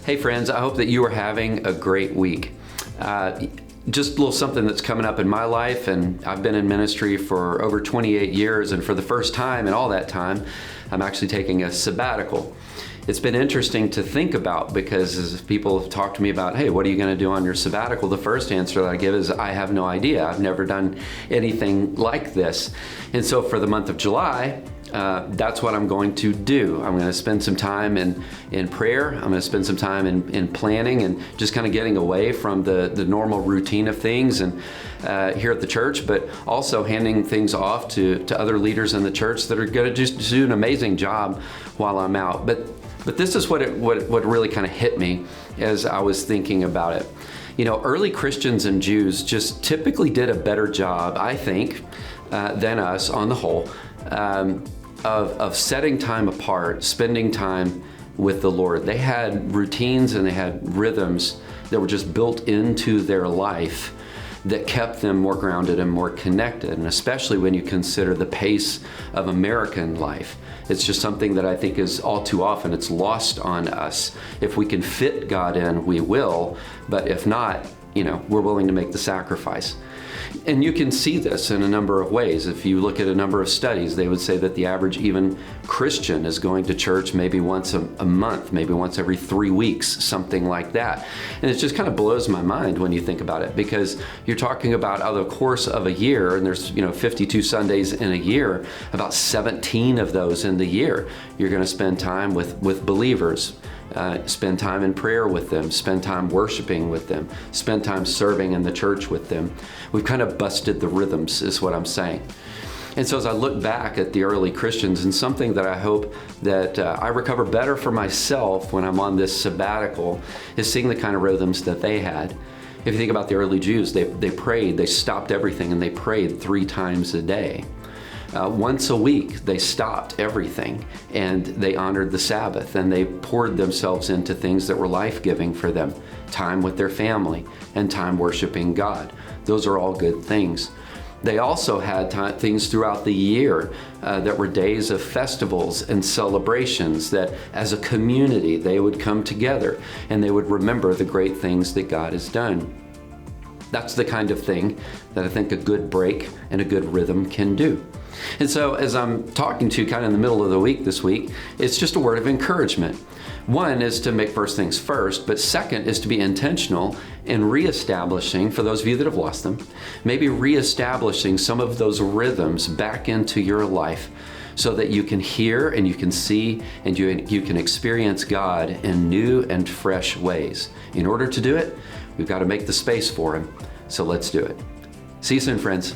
Hey friends, I hope that you are having a great week. Just a little something that's coming up in my life, and I've been in ministry for over 28 years, and for the first time in all that time, I'm actually taking a sabbatical. It's been interesting to think about because as people have talked to me about, hey, what are you going to do on your sabbatical? The first answer that I give is, I have no idea. I've never done anything like this. And so for the month of July, that's what I'm going to do. I'm going to spend some time in prayer. I'm going to spend some time in planning and just kind of getting away from the normal routine of things and here at the church, but also handing things off to other leaders in the church that are going to just do an amazing job while I'm out. But this is what really kind of hit me as I was thinking about it. You know, early Christians and Jews just typically did a better job, I think, than us on the whole, of setting time apart, spending time with the Lord. They had routines and they had rhythms that were just built into their life that kept them more grounded and more connected, and especially when you consider the pace of American life. It's just something that I think is all too often, it's lost on us. If we can fit God in, we will, but if not, you know, we're willing to make the sacrifice. And you can see this in a number of ways. If you look at a number of studies, they would say that the average even Christian is going to church maybe once a month, maybe once every 3 weeks, something like that. And it just kind of blows my mind when you think about it, because you're talking about out of the course of a year, and there's 52 Sundays in a year, about 17 of those in the year, you're going to spend time with believers. Spend time in prayer with them, spend time worshiping with them, spend time serving in the church with them. We've kind of busted the rhythms, is what I'm saying. And so as I look back at the early Christians, and something that I hope that I recover better for myself when I'm on this sabbatical is seeing the kind of rhythms that they had. If you think about the early Jews, they prayed, they stopped everything and they prayed 3 times a day. Once a week, they stopped everything and they honored the Sabbath, and they poured themselves into things that were life-giving for them. Time with their family and time worshiping God. Those are all good things. They also had things throughout the year that were days of festivals and celebrations that as a community they would come together and they would remember the great things that God has done. That's the kind of thing that I think a good break and a good rhythm can do. And so as I'm talking to you kind of in the middle of the week this week, it's just a word of encouragement. One is to make first things first, but second is to be intentional in reestablishing, for those of you that have lost them, maybe reestablishing some of those rhythms back into your life so that you can hear and you can see and you can experience God in new and fresh ways. In order to do it, we've got to make the space for Him. So let's do it. See you soon, friends.